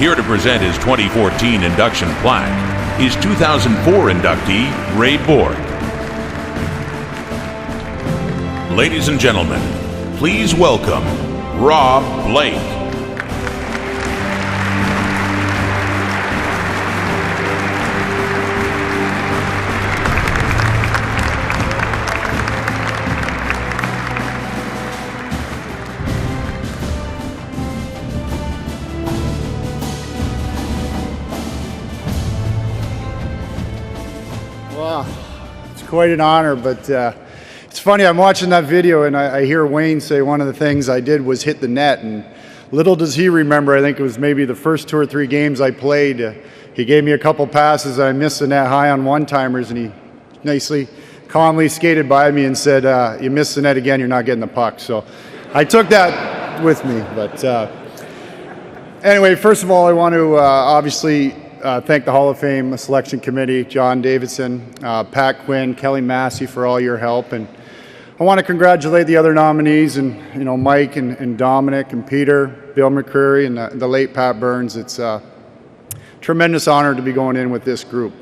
Here to present his 2014 induction plaque is 2004 inductee Ray Borg. Ladies and gentlemen, please welcome Rob Blake. Wow, it's quite an honor, but it's funny, I'm watching that video and I hear Wayne say one of the things I did was hit the net, and little does he remember, I think it was maybe the first 2 or 3 games I played, he gave me a couple passes and I missed the net high on one-timers, and he nicely, calmly skated by me and said, you missed the net again, you're not getting the puck. So I took that with me, but anyway, first of all, I want to obviously thank the Hall of Fame Selection Committee, John Davidson, Pat Quinn, Kelly Massey for all your help, and I want to congratulate the other nominees, and Mike and Dominic and Peter, Bill McCreary, and the late Pat Burns. It's a tremendous honor to be going in with this group.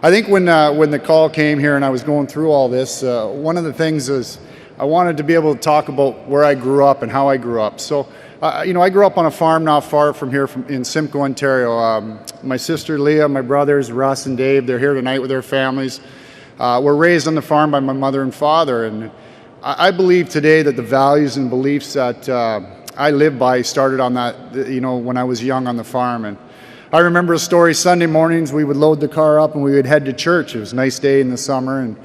I think when the call came here and I was going through all this, one of the things is I wanted to be able to talk about where I grew up and how I grew up. So. I grew up on a farm not far from here in Simcoe, Ontario. My sister Leah, my brothers Russ and Dave, they're here tonight with their families. Were raised on the farm by my mother and father, and I believe today that the values and beliefs that I live by started on that, when I was young on the farm. And I remember a story, Sunday mornings we would load the car up and we would head to church. It was a nice day in the summer, and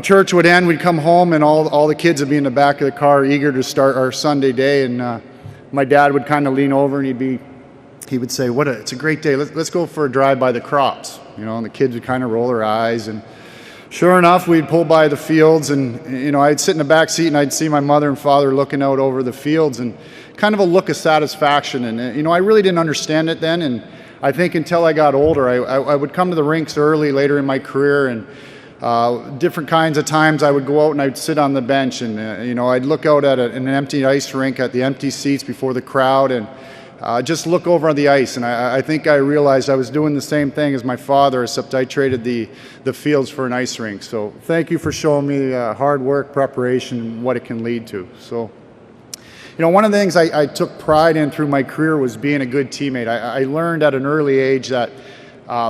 church would end, we'd come home and all the kids would be in the back of the car eager to start our Sunday day, and my dad would kind of lean over and he would say, it's a great day, let's go for a drive by the crops, and the kids would kind of roll their eyes, and sure enough, we'd pull by the fields, and I'd sit in the back seat and I'd see my mother and father looking out over the fields, and kind of a look of satisfaction, and I really didn't understand it then, and I think until I got older, I would come to the rinks early later in my career, and different kinds of times I would go out and I'd sit on the bench, and I'd look out at an empty ice rink at the empty seats before the crowd, and just look over on the ice, and I think I realized I was doing the same thing as my father, except I traded the fields for an ice rink. So thank you for showing me hard work, preparation, and what it can lead to. So one of the things I took pride in through my career was being a good teammate. I learned at an early age that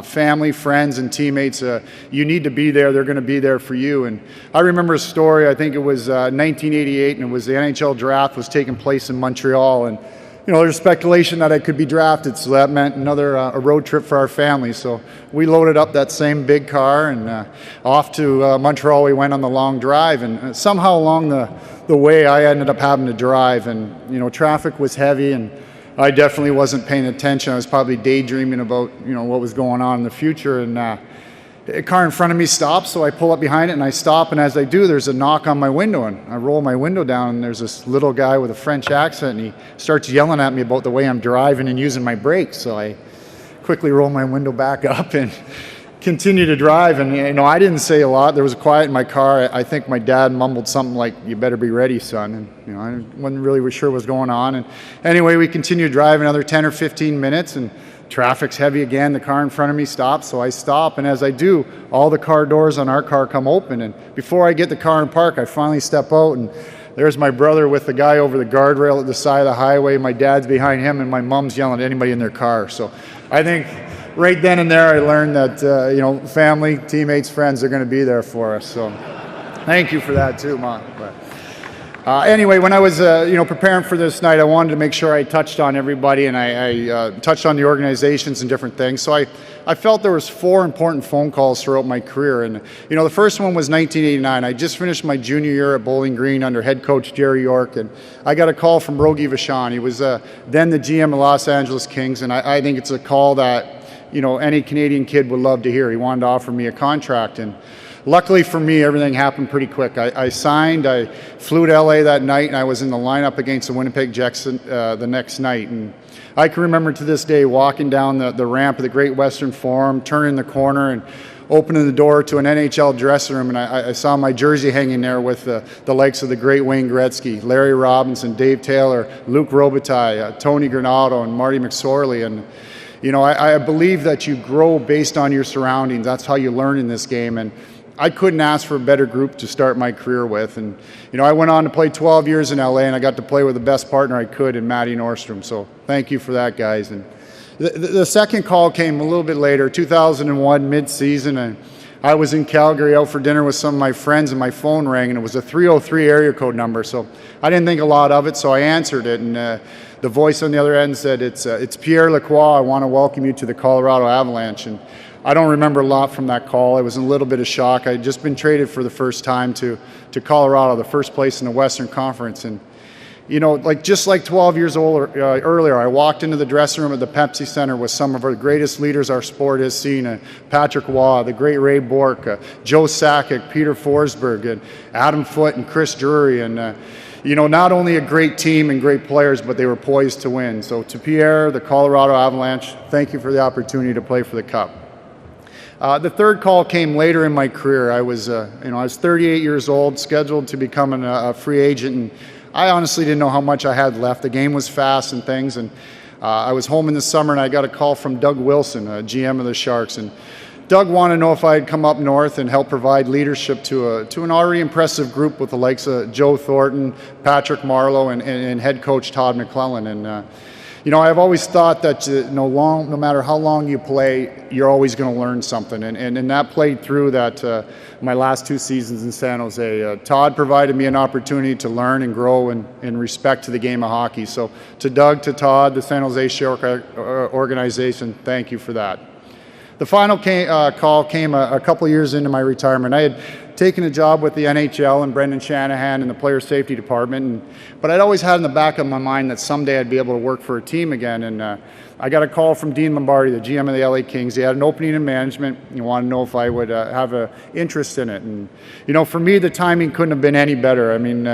family, friends, and teammates, you need to be there. They're going to be there for you. And I remember a story, I think it was 1988, and it was the NHL draft was taking place in Montreal. And, there's speculation that I could be drafted, so that meant another a road trip for our family. So we loaded up that same big car, and off to Montreal we went on the long drive. And somehow along the way I ended up having to drive, and, traffic was heavy, and I definitely wasn't paying attention. I was probably daydreaming about, what was going on in the future, and a car in front of me stops, so I pull up behind it and I stop, and as I do, there's a knock on my window, and I roll my window down, and there's this little guy with a French accent, and he starts yelling at me about the way I'm driving and using my brakes. So I quickly roll my window back up and continue to drive, and I didn't say a lot. There was quiet in my car. I think my dad mumbled something like, "You better be ready, son," and I wasn't really sure what was going on. And anyway, we continued driving another 10 or 15 minutes, and traffic's heavy again. The car in front of me stops, so I stop, and as I do, all the car doors on our car come open, and before I get the car in park, I finally step out, and there's my brother with the guy over the guardrail at the side of the highway. My dad's behind him, and my mom's yelling at anybody in their car. So I think right then and there I learned that family, teammates, friends are going to be there for us. So thank you for that too, Mom. Anyway, when I was preparing for this night, I wanted to make sure I touched on everybody, and I touched on the organizations and different things. So I felt there was 4 important phone calls throughout my career, and the first one was 1989. I just finished my junior year at Bowling Green under head coach Jerry York, and I got a call from Rogie Vachon. He was then the GM of Los Angeles Kings, and I think it's a call that any Canadian kid would love to hear. He wanted to offer me a contract, and luckily for me, everything happened pretty quick. I signed, I flew to LA that night, and I was in the lineup against the Winnipeg Jets the next night. And I can remember to this day walking down the ramp of the Great Western Forum, turning the corner, and opening the door to an NHL dressing room, and I saw my jersey hanging there with the likes of the great Wayne Gretzky, Larry Robinson, Dave Taylor, Luc Robitaille, Tony Granato, and Marty McSorley. And I believe that you grow based on your surroundings. That's how you learn in this game. And I couldn't ask for a better group to start my career with. And, I went on to play 12 years in LA, and I got to play with the best partner I could in Matty Nordstrom. So thank you for that, guys. And the second call came a little bit later, 2001, mid-season, and I was in Calgary out for dinner with some of my friends, and my phone rang, and it was a 303 area code number. So I didn't think a lot of it, so I answered it, and the voice on the other end said, it's Pierre Lacroix. I want to welcome you to the Colorado Avalanche. And I don't remember a lot from that call. I was in a little bit of shock. I had just been traded for the first time to Colorado, the first place in the Western Conference. And, just like 12 years old earlier, I walked into the dressing room at the Pepsi Center with some of our greatest leaders our sport has seen, Patrick Waugh, the great Ray Bourque, Joe Sakic, Peter Forsberg, and Adam Foote, and Chris Drury. And, not only a great team and great players, but they were poised to win. So to Pierre, the Colorado Avalanche, thank you for the opportunity to play for the Cup. The third call came later in my career. I was 38 years old, scheduled to become a free agent, and I honestly didn't know how much I had left. The game was fast and things, and I was home in the summer, and I got a call from Doug Wilson, GM of the Sharks, and Doug wanted to know if I'd come up north and help provide leadership to an already impressive group with the likes of Joe Thornton, Patrick Marleau, and head coach Todd McClellan. And I've always thought that no matter how long you play, you're always going to learn something, and that played through that my last 2 seasons in San Jose. Todd provided me an opportunity to learn and grow in respect to the game of hockey. So to Doug, to Todd, the San Jose Shark organization, thank you for that. The final call came a couple years into my retirement. I had taken a job with the NHL and Brendan Shanahan in the player safety department, but I'd always had in the back of my mind that someday I'd be able to work for a team again. And I got a call from Dean Lombardi, the GM of the LA Kings. He had an opening in management. He wanted to know if I would have an interest in it. And for me, the timing couldn't have been any better. I mean,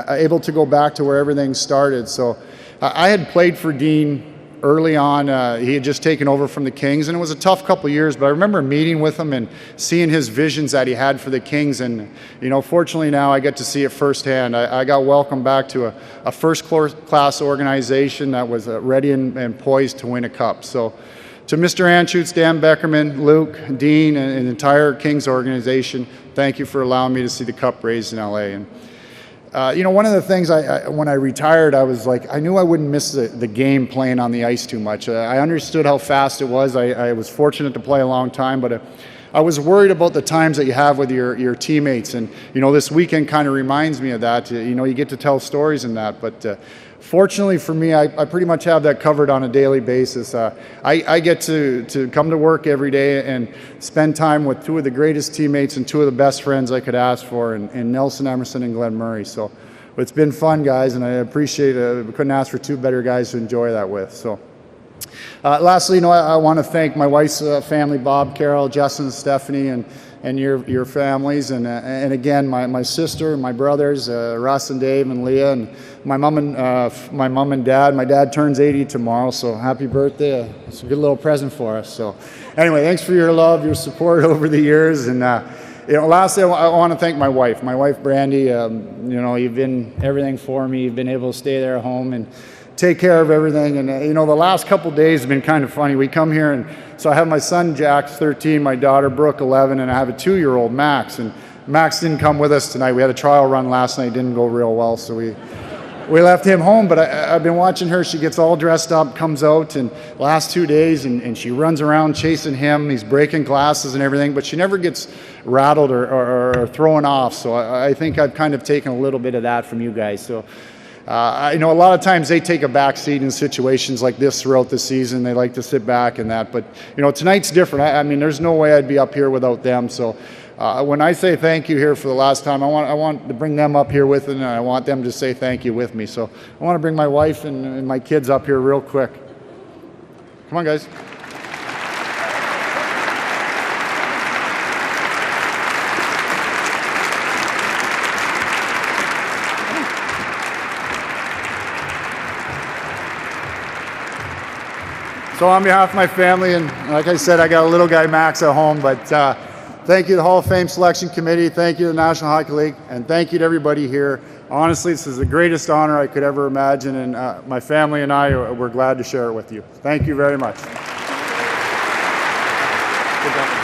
able to go back to where everything started. So I had played for Dean early on. He had just taken over from the Kings, and it was a tough couple of years, but I remember meeting with him and seeing his visions that he had for the Kings. And fortunately now I get to see it firsthand. I got welcomed back to a first-class organization that was ready and poised to win a cup. So to Mr. Anschutz, Dan Beckerman, Luke, Dean, and the entire Kings organization, thank you for allowing me to see the cup raised in LA. And one of the things when I retired, I was like, I knew I wouldn't miss the game playing on the ice too much. I understood how fast it was. I was fortunate to play a long time, but I was worried about the times that you have with your teammates. And, this weekend kind of reminds me of that. You get to tell stories in that. But fortunately for me, I pretty much have that covered on a daily basis. I get to come to work every day and spend time with 2 of the greatest teammates and 2 of the best friends I could ask for, in Nelson Emerson and Glenn Murray. So it's been fun, guys, and I appreciate it. I couldn't ask for 2 better guys to enjoy that with. So lastly, I want to thank my wife's family, Bob, Carol, Justin, Stephanie, and your families, and again my sister, my brothers, Russ and Dave and Leah, and my mom and dad. My dad turns 80 tomorrow, so happy birthday! It's a good little present for us. So anyway, thanks for your love, your support over the years, and lastly, I want to thank my wife, Brandy. You've been everything for me. You've been able to stay there at home and take care of everything. And the last couple days have been kind of funny. We come here, and so I have my son Jax, 13, my daughter Brooke, 11, and I have a 2-year-old Max. And Max didn't come with us tonight. We had a trial run last night, didn't go real well, so we left him home. But I've been watching her. She gets all dressed up, comes out, and last 2 days, and she runs around chasing him. He's breaking glasses and everything, but she never gets rattled or thrown off. So I think I've kind of taken a little bit of that from you guys. So a lot of times they take a back seat in situations like this throughout the season. They like to sit back and that, but tonight's different. I mean, there's no way I'd be up here without them. So when I say thank you here for the last time, I want to bring them up here with it, and I want them to say thank you with me. So I want to bring my wife and my kids up here real quick. Come on, guys. So on behalf of my family, and like I said, I got a little guy Max at home, but Thank you to the Hall of Fame Selection Committee. Thank you to the National Hockey League. And thank you to everybody here. Honestly, this is the greatest honor I could ever imagine, and my family and I, we're glad to share it with you. Thank you very much. Good job.